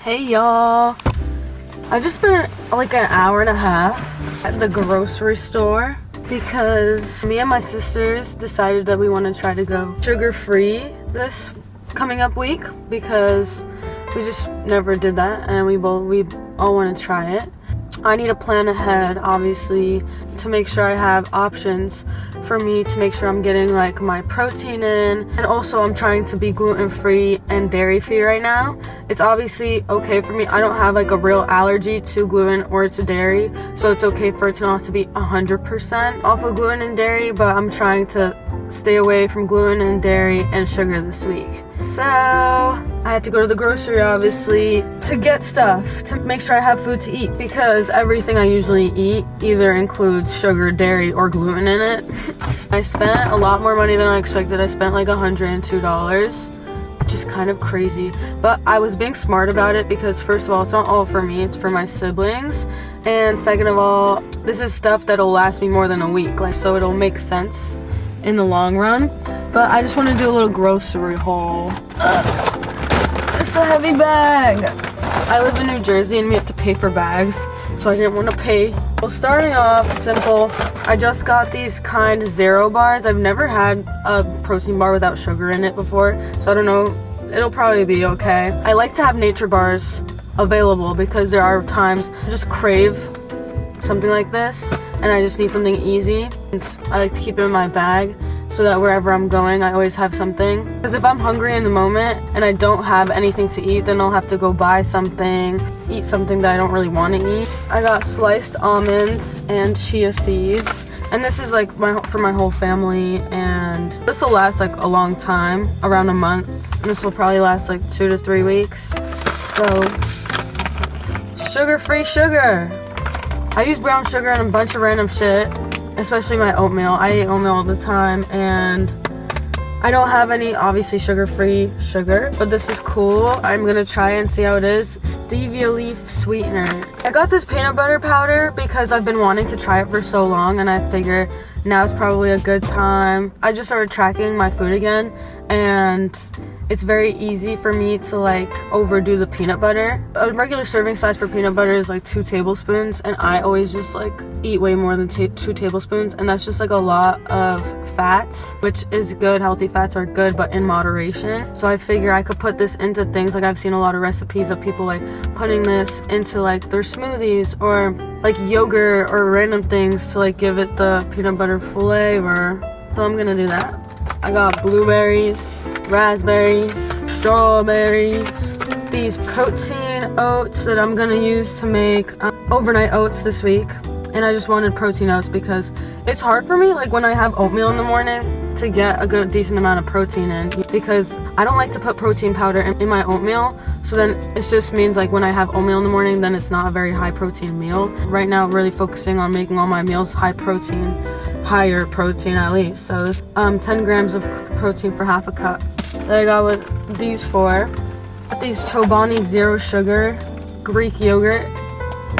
Hey y'all, I just spent like an hour and a half at the grocery store because me and my sisters decided that we want to try to go sugar-free this coming up week because we just never did that and we all want to try it. I need to plan ahead, obviously, to make sure I have options for me to make sure I'm getting like my protein in, and also I'm trying to be gluten-free and dairy-free right now. It's obviously okay for me. I don't have like a real allergy to gluten or to dairy, so it's okay for it to not to be 100% off of gluten and dairy, but I'm trying to stay away from gluten and dairy and sugar this week. So I had to go to the grocery, obviously, to get stuff to make sure I have food to eat, because everything I usually eat either includes sugar, dairy, or gluten in it. I spent a lot more money than I expected. I spent like $102, which is kind of crazy, but I was being smart about it because first of all, it's not all for me, it's for my siblings, and second of all, this is stuff that'll last me more than a week, like, so it'll make sense in the long run. But I just want to do a little grocery haul. It's a heavy bag. I live in New Jersey and we have to pay for bags, so I didn't want to pay. Well, starting off simple, I just got these kind zero bars. I've never had a protein bar without sugar in it before, so I don't know, it'll probably be okay. I like to have nature bars available because there are times I just crave something like this and I just need something easy, and I like to keep it in my bag so that wherever I'm going I always have something, because if I'm hungry in the moment and I don't have anything to eat, then I'll have to go buy something, eat something that I don't really want to eat. I got sliced almonds and chia seeds, and this is like for my whole family, and this will last like a long time, around a month, and this will probably last like 2 to 3 weeks. So sugar-free sugar. I use brown sugar and a bunch of random shit, especially my oatmeal. I eat oatmeal all the time, and I don't have any obviously sugar-free sugar, but this is cool. I'm gonna try and see how it is. Stevia leaf sweetener. I got this peanut butter powder because I've been wanting to try it for so long, and I figure now is probably a good time. I just started tracking my food again, and it's very easy for me to like overdo the peanut butter. A regular serving size for peanut butter is like 2 tablespoons, and I always just like eat way more than 2 tablespoons, and that's just like a lot of fats, which is good. Healthy fats are good, but in moderation. So I figure I could put this into things, like I've seen a lot of recipes of people like putting this into like their smoothies or like yogurt or random things to like give it the peanut butter flavor. So I'm gonna do that. I got blueberries, raspberries, strawberries, these protein oats that I'm gonna use to make overnight oats this week. And I just wanted protein oats because it's hard for me, like when I have oatmeal in the morning, to get a good decent amount of protein in, because I don't like to put protein powder in my oatmeal. So then it just means like when I have oatmeal in the morning, then it's not a very high protein meal. Right now I'm really focusing on making all my meals higher protein at least. So this 10 grams of protein for half a cup that I got with these four. These Chobani zero sugar Greek yogurt,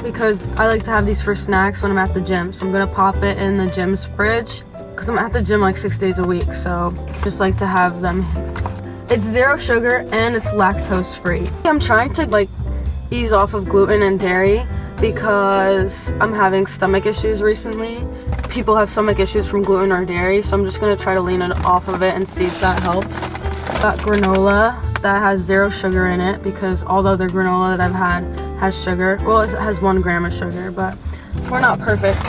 because I like to have these for snacks when I'm at the gym. So I'm gonna pop it in the gym's fridge because I'm at the gym like 6 days a week, so just like to have them. It's zero sugar and it's lactose free. I'm trying to like ease off of gluten and dairy because I'm having stomach issues recently. People have stomach issues from gluten or dairy, so I'm just gonna try to lean it off of it and see if that helps. Got granola that has zero sugar in it because all the other granola that I've had has sugar. Well, it has 1 gram of sugar, but we're not perfect.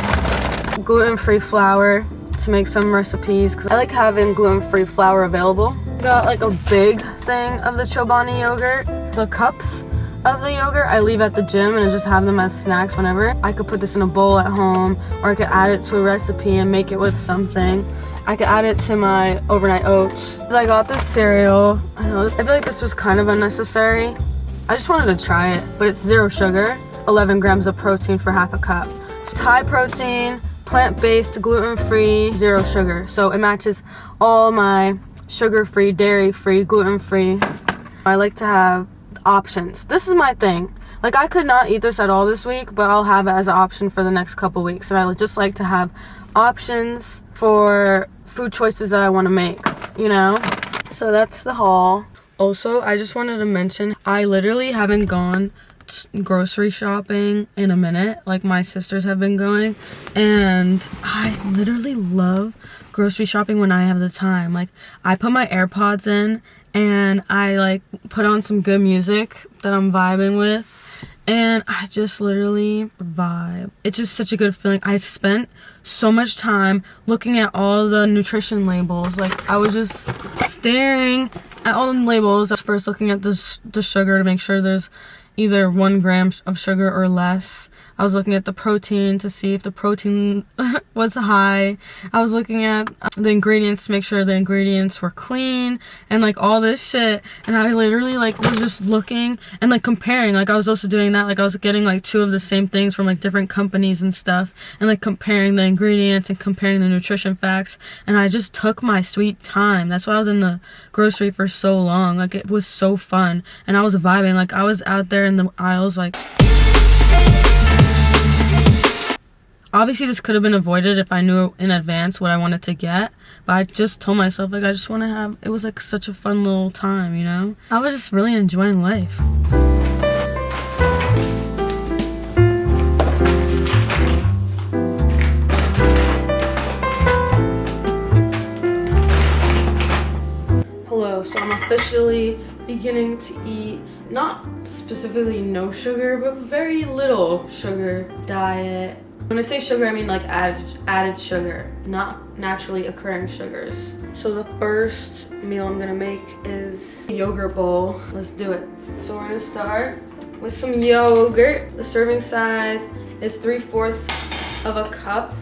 Gluten-free flour to make some recipes because I like having gluten-free flour available. Got like a big thing of the Chobani yogurt. The cups of the yogurt I leave at the gym and I just have them as snacks whenever. I could put this in a bowl at home, or I could add it to a recipe and make it with something. I could add it to my overnight oats. I got this cereal. I feel like this was kind of unnecessary. I just wanted to try it, but it's zero sugar, 11 grams of protein for half a cup. It's high protein, plant-based, gluten-free, zero sugar. So it matches all my sugar-free, dairy-free, gluten-free. I like to have options. This is my thing. Like, I could not eat this at all this week, but I'll have it as an option for the next couple weeks. And I just like to have options for food choices that I want to make, you know? So that's the haul. Also, I just wanted to mention, I literally haven't gone grocery shopping in a minute. Like, my sisters have been going, and I literally love grocery shopping when I have the time. Like, I put my AirPods in and I like put on some good music that I'm vibing with, and I just literally vibe. It's just such a good feeling. I spent so much time looking at all the nutrition labels. Like, I was just staring at all the labels. I was first looking at the sugar to make sure there's either 1 gram of sugar or less. I was looking at the protein to see if the protein was high. I was looking at the ingredients to make sure the ingredients were clean and like all this shit. And I literally like was just looking and like comparing. Like, I was also doing that. Like, I was getting like 2 of the same things from like different companies and stuff, and like comparing the ingredients and comparing the nutrition facts. And I just took my sweet time. That's why I was in the grocery for so long. Like, it was so fun, and I was vibing. Like, I was out there in the aisles like... Obviously, this could have been avoided if I knew in advance what I wanted to get, but I just told myself, like, I just want to have, it was like such a fun little time, you know? I was just really enjoying life. Hello, so I'm officially beginning to eat, not specifically no sugar, but very little sugar diet. When I say sugar, I mean like added sugar, not naturally occurring sugars. So the first meal I'm gonna make is a yogurt bowl. Let's do it. So we're gonna start with some yogurt. The serving size is 3/4 of a cup.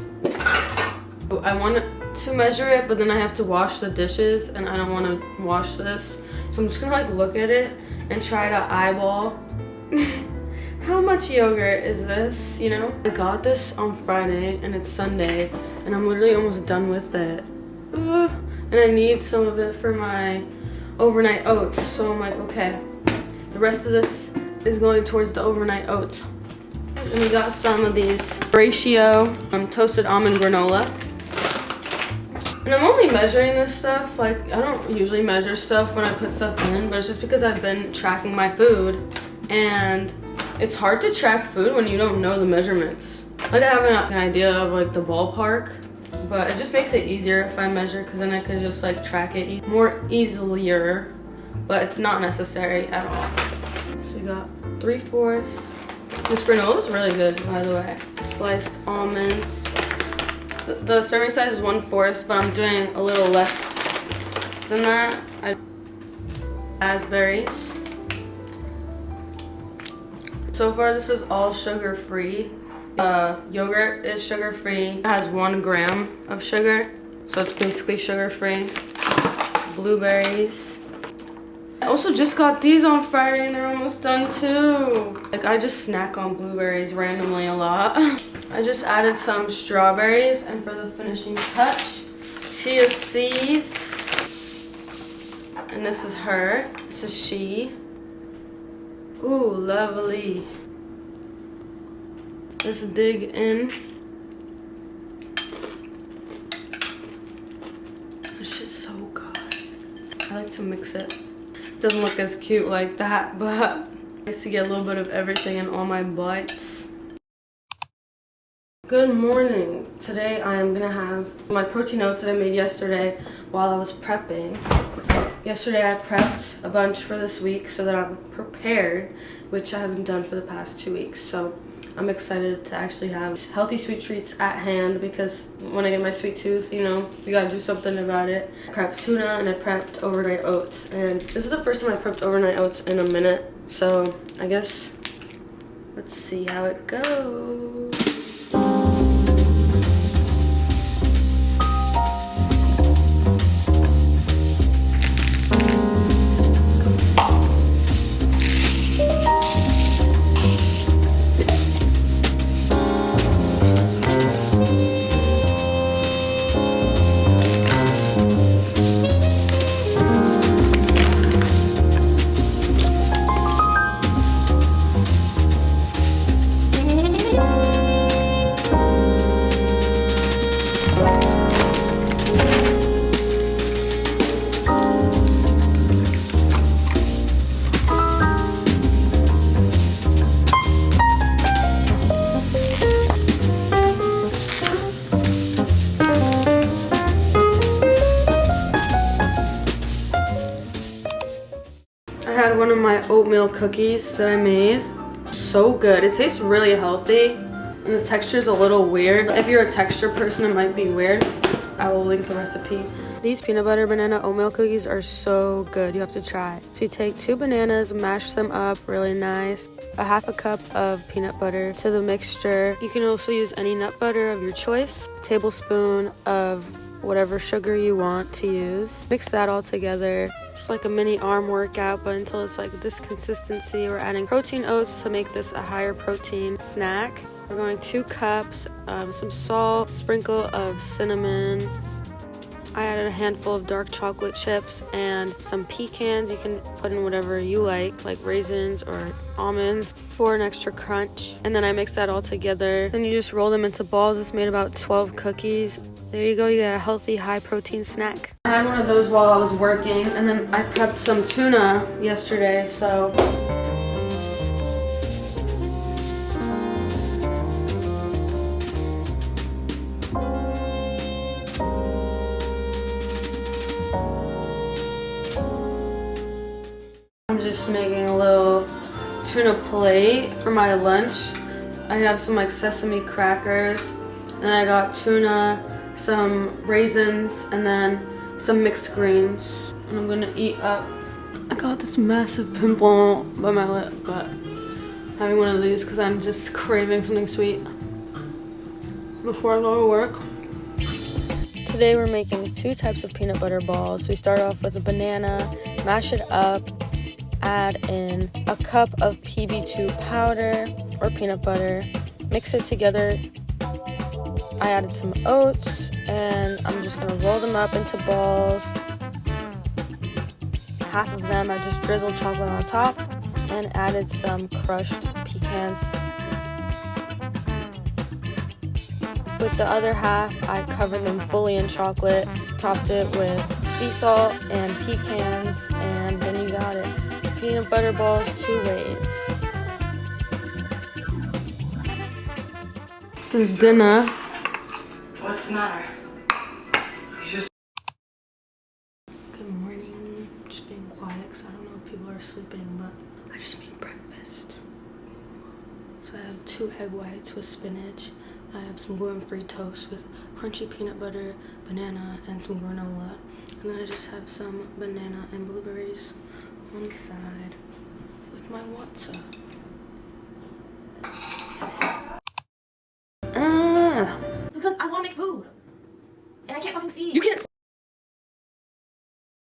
I want to measure it, but then I have to wash the dishes, and I don't want to wash this. So I'm just gonna like look at it and try to eyeball how much yogurt is this, you know? I got this on Friday and it's Sunday, and I'm literally almost done with it. And I need some of it for my overnight oats. So I'm like, okay, the rest of this is going towards the overnight oats. And we got some of these ratio toasted almond granola. And I'm only measuring this stuff, like, I don't usually measure stuff when I put stuff in, but it's just because I've been tracking my food, and it's hard to track food when you don't know the measurements. Like, I have an idea of like the ballpark, but it just makes it easier if I measure, because then I could just like track it more easier, but it's not necessary at all. So we got 3/4. This granola is really good, by the way. Sliced almonds. The serving size is 1/4, but I'm doing a little less than that. Raspberries. So far, this is all sugar-free. Yogurt is sugar-free. It has 1 gram of sugar, so it's basically sugar-free. Blueberries. I also just got these on Friday, and they're almost done too. Like, I just snack on blueberries randomly a lot. I just added some strawberries, and for the finishing touch, chia seeds. And this is her. This is she. Ooh, lovely. Let's dig in. This shit's so good. I like to mix it. Doesn't look as cute like that, but I like to get a little bit of everything in all my bites. Good morning. Today I am gonna have my protein oats that I made yesterday while I was prepping. Yesterday I prepped a bunch for this week so that I'm prepared, which I haven't done for the past 2 weeks. So I'm excited to actually have healthy sweet treats at hand, because when I get my sweet tooth, you know, you gotta do something about it. I prepped tuna and I prepped overnight oats, and this is the first time I prepped overnight oats in a minute. So I guess let's see how it goes. oatmeal cookies that I made. So good. It tastes really healthy, and the texture is a little weird. If you're a texture person, it might be weird. I will link the recipe. These peanut butter banana oatmeal cookies are so good. You have to try. So you take 2 bananas, mash them up really nice, a half a cup of peanut butter to the mixture. You can also use any nut butter of your choice, a tablespoon of whatever sugar you want to use. Mix that all together. It's like a mini arm workout, but until it's like this consistency. We're adding protein oats to make this a higher protein snack. We're going 2 cups, some salt, sprinkle of cinnamon. I added a handful of dark chocolate chips and some pecans. You can put in whatever you like raisins or almonds for an extra crunch. And then I mix that all together. Then you just roll them into balls. This made about 12 cookies. There you go, you got a healthy, high-protein snack. I had one of those while I was working, and then I prepped some tuna yesterday, so... I'm just making a little tuna plate for my lunch. I have some like sesame crackers, and I got tuna, some raisins, and then some mixed greens. And I'm gonna eat up. I got this massive pimple by my lip, but I'm having one of these because I'm just craving something sweet before I go to work. Today we're making 2 types of peanut butter balls. So we start off with a banana, mash it up, add in a cup of PB2 powder or peanut butter, mix it together. I added some oats, and I'm just gonna roll them up into balls. Half of them I just drizzled chocolate on top and added some crushed pecans. With the other half, I covered them fully in chocolate, topped it with sea salt and pecans, and then you got it. Peanut butter balls 2 ways. This is dinner. What's the matter? Good morning. Just being quiet because I don't know if people are sleeping, but I just made breakfast. So I have 2 egg whites with spinach. I have some gluten-free toast with crunchy peanut butter, banana, and some granola. And then I just have some banana and blueberries on the side with my water. Because I want to make food. And I can't fucking see. You can't.